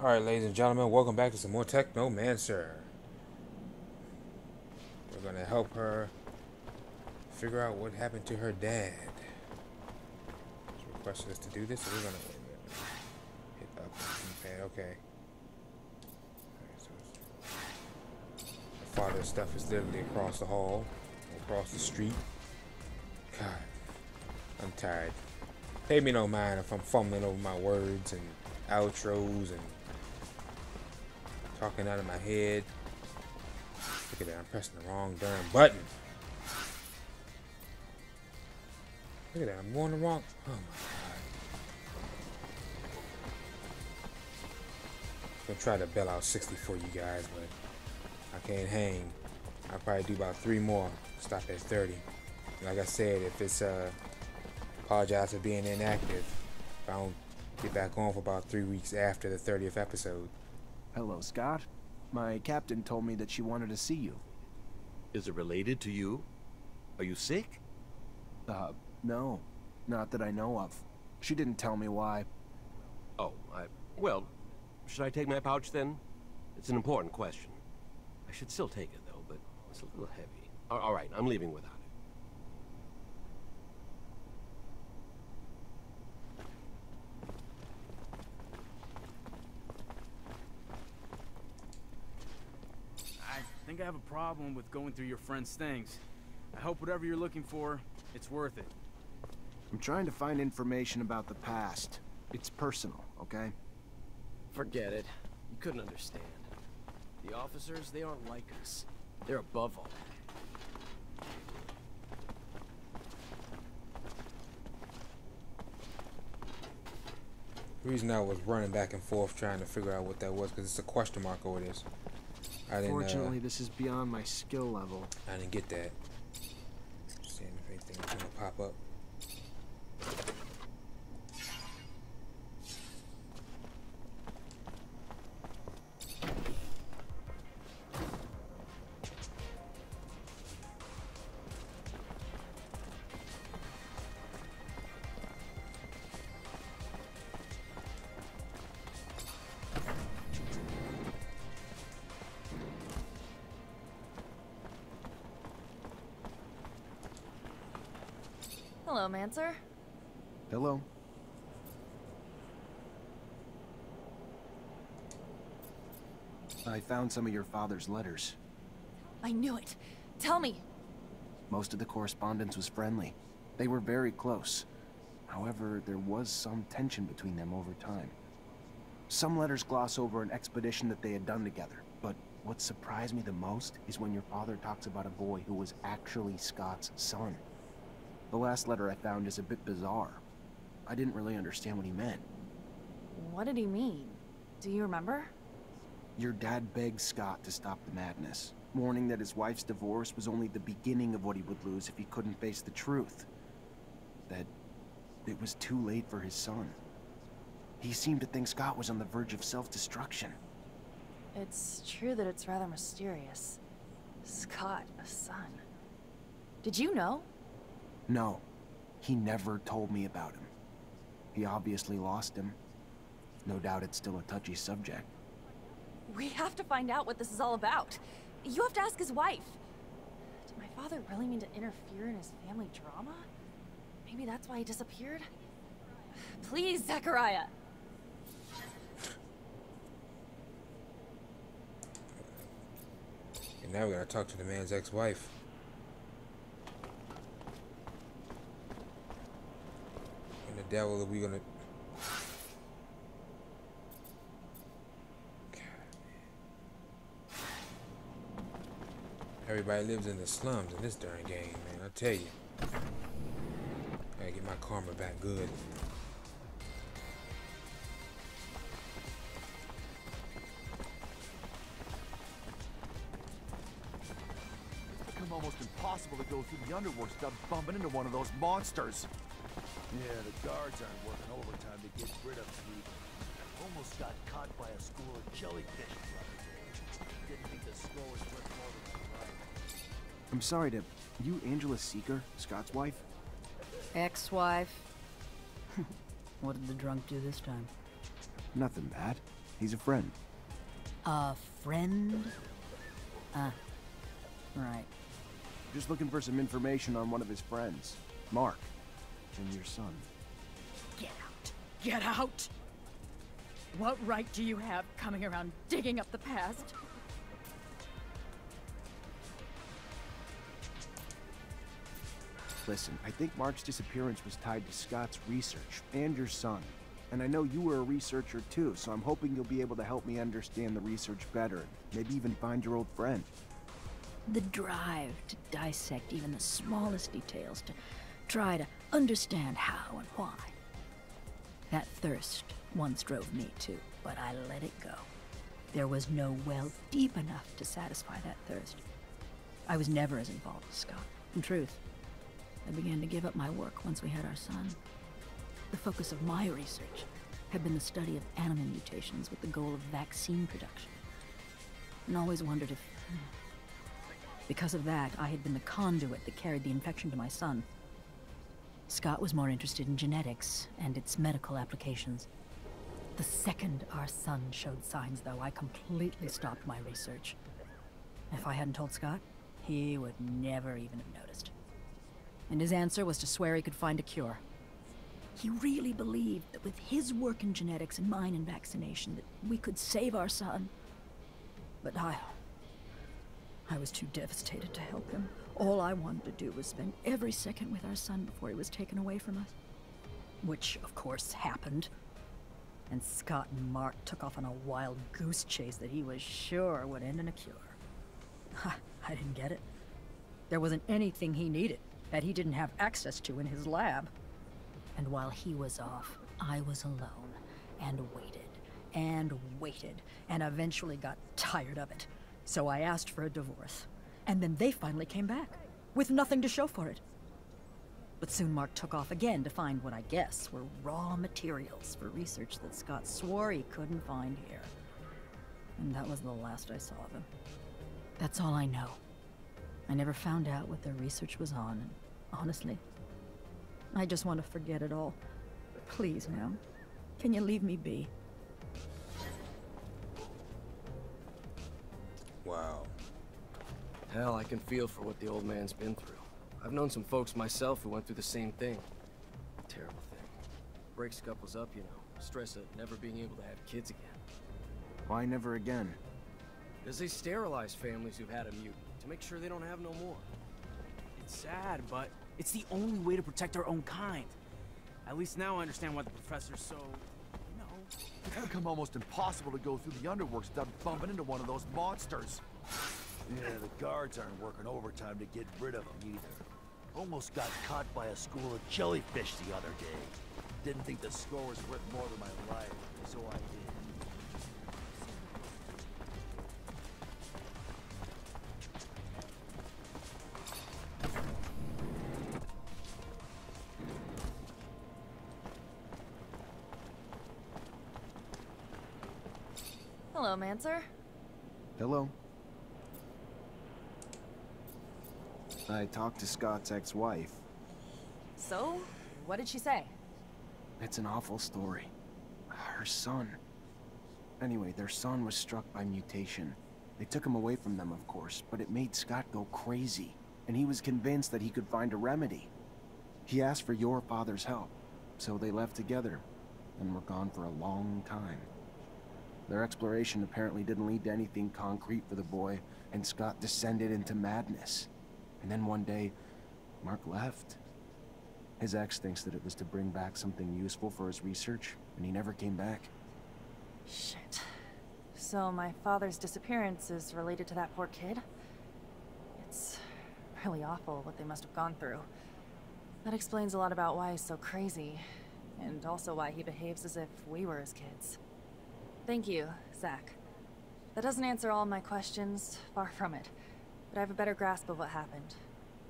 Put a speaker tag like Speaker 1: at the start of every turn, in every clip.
Speaker 1: Alright, ladies and gentlemen, welcome back to some more Technomancer. We're gonna help her figure out what happened to her dad. She requested us to do this, so we're gonna hit up on the keypad. Okay. Alright, so the father's stuff is literally across the hall, across the street. God, I'm tired. Pay me no mind if I'm fumbling over my words and outros and talking out of my head. Look at that, I'm pressing the wrong darn button. Look at that, I'm going the wrong. Oh my god. I'm gonna try to bail out 60 for you guys, but I can't hang. I'll probably do about 3 more. Stop at 30. Like I said, if it's apologize for being inactive. If I don't get back on for about 3 weeks after the 30th episode.
Speaker 2: Hello, Scott. My captain told me that she wanted to see you.
Speaker 3: Is it related to you? Are you sick?
Speaker 2: No. Not that I know of. She didn't tell me why.
Speaker 3: Oh, well, should I take my pouch then? It's an important question. I should still take it though, but it's a little heavy. All right, I'm leaving without it.
Speaker 4: I think I have a problem with going through your friend's things. I hope whatever you're looking for, it's worth it.
Speaker 2: I'm trying to find information about the past. It's personal, okay?
Speaker 5: Forget it. You couldn't understand. The officers, they aren't like us. They're above all that.
Speaker 1: The reason I was running back and forth trying to figure out what that was, because it's a question mark over this.
Speaker 2: Fortunately, this is beyond my skill level.
Speaker 1: I didn't get that. Seeing if anything's gonna pop up.
Speaker 6: Hello, Mancer.
Speaker 2: Hello? I found some of your father's letters.
Speaker 6: I knew it. Tell me.
Speaker 2: Most of the correspondence was friendly. They were very close. However, there was some tension between them over time. Some letters gloss over an expedition that they had done together, but what surprised me the most is when your father talks about a boy who was actually Scott's son. The last letter I found is a bit bizarre. I didn't really understand what he meant.
Speaker 6: What did he mean? Do you remember?
Speaker 2: Your dad begged Scott to stop the madness, warning that his wife's divorce was only the beginning of what he would lose if he couldn't face the truth. That it was too late for his son. He seemed to think Scott was on the verge of self-destruction.
Speaker 6: It's true that it's rather mysterious. Scott, a son. Did you know?
Speaker 2: No, he never told me about him. He obviously lost him. No doubt it's still a touchy subject.
Speaker 6: We have to find out what this is all about. You have to ask his wife. Did my father really mean to interfere in his family drama? Maybe that's why he disappeared? Please, Zachariah.
Speaker 1: And now we gotta talk to the man's ex-wife. And the devil are we gonna... Everybody lives in the slums in this darn game, man. I tell you. Gotta get my karma back good.
Speaker 7: It's become almost impossible to go through the underworld without bumping into one of those monsters. Yeah, the guards aren't working overtime to get rid of me. Almost got caught by a school of jellyfish the other day. Didn't think the score was worth more than the right.
Speaker 2: I'm sorry to... You Angela Seeker, Scott's wife?
Speaker 8: Ex-wife. What did the drunk do this time?
Speaker 2: Nothing bad. He's a friend.
Speaker 8: A friend? Right.
Speaker 2: Just looking for some information on one of his friends, Mark, and your son.
Speaker 8: Get out. Get out! What right do you have coming around digging up the past?
Speaker 2: Listen, I think Mark's disappearance was tied to Scott's research and your son. And I know you were a researcher too, so I'm hoping you'll be able to help me understand the research better. Maybe even find your old friend.
Speaker 8: The drive to dissect even the smallest details, to try to understand how and why. That thirst once drove me too, but I let it go. There was no well deep enough to satisfy that thirst. I was never as involved as Scott. In truth, I began to give up my work once we had our son. The focus of my research had been the study of animal mutations with the goal of vaccine production. And always wondered if, because of that, I had been the conduit that carried the infection to my son. Scott was more interested in genetics and its medical applications. The second our son showed signs, though, I completely stopped my research. If I hadn't told Scott, he would never even have noticed. And his answer was to swear he could find a cure. He really believed that with his work in genetics and mine in vaccination, that we could save our son. But I was too devastated to help him. All I wanted to do was spend every second with our son before he was taken away from us. Which, of course, happened. And Scott and Mark took off on a wild goose chase that he was sure would end in a cure. I didn't get it. There wasn't anything he needed that he didn't have access to in his lab. And while he was off, I was alone, and waited, and eventually got tired of it. So I asked for a divorce. And then they finally came back, with nothing to show for it. But soon Mark took off again to find what I guess were raw materials for research that Scott swore he couldn't find here. And that was the last I saw of him. That's all I know. I never found out what their research was on, and honestly, I just want to forget it all. Please, now, can you leave me be?
Speaker 1: Wow.
Speaker 5: Hell, I can feel for what the old man's been through. I've known some folks myself who went through the same thing. Terrible thing. Breaks couples up, you know. Stress of never being able to have kids again.
Speaker 2: Why never again?
Speaker 5: Because they sterilize families who've had a mutant to make sure they don't have no more.
Speaker 4: It's sad, but it's the only way to protect our own kind. At least now I understand why the professor's so, you know.
Speaker 7: It's become almost impossible to go through the underworks without bumping into one of those monsters. Yeah, the guards aren't working overtime to get rid of them either. Almost got caught by a school of jellyfish the other day. Didn't think the score was worth more than my life, so I did.
Speaker 6: Hello, Mancer.
Speaker 2: Hello. I talked to Scott's ex-wife.
Speaker 6: So, what did she say?
Speaker 2: It's an awful story. Her son. Anyway, their son was struck by mutation. They took him away from them, of course, but it made Scott go crazy, and he was convinced that he could find a remedy. He asked for your father's help, so they left together, and were gone for a long time. Their exploration apparently didn't lead to anything concrete for the boy, and Scott descended into madness. And then one day, Mark left. His ex thinks that it was to bring back something useful for his research, and he never came back.
Speaker 6: Shit. So my father's disappearance is related to that poor kid? It's really awful what they must have gone through. That explains a lot about why he's so crazy, and also why he behaves as if we were his kids. Thank you, Zach. That doesn't answer all my questions, far from it. But I have a better grasp of what happened.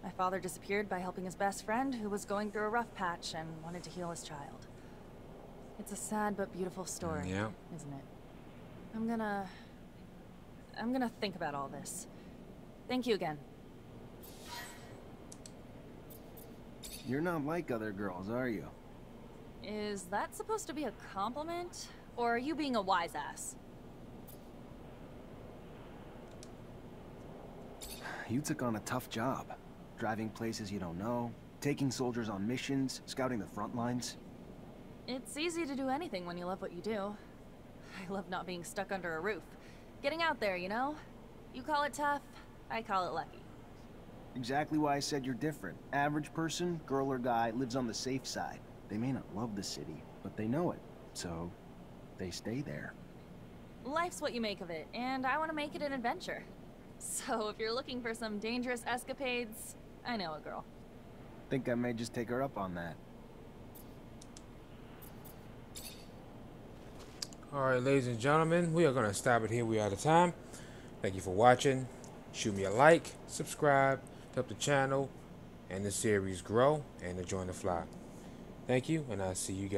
Speaker 6: My father disappeared by helping his best friend, who was going through a rough patch and wanted to heal his child. It's a sad but beautiful story, isn't it? I'm gonna think about all this. Thank you again.
Speaker 2: You're not like other girls, are you?
Speaker 6: Is that supposed to be a compliment? Or are you being a wise ass?
Speaker 2: You took on a tough job. Driving places you don't know, taking soldiers on missions, scouting the front lines.
Speaker 6: It's easy to do anything when you love what you do. I love not being stuck under a roof. Getting out there, you know? You call it tough, I call it lucky.
Speaker 2: Exactly why I said you're different. Average person, girl or guy, lives on the safe side. They may not love the city, but they know it. So, they stay there.
Speaker 6: Life's what you make of it, and I want to make it an adventure. So if you're looking for some dangerous escapades, I know a girl.
Speaker 2: Think I may just take her up on that.
Speaker 1: Alright, ladies and gentlemen, we are going to stop it here. We are out of time. Thank you for watching. Shoot me a like, subscribe to help the channel and the series grow and to join the flock. Thank you, and I'll see you guys.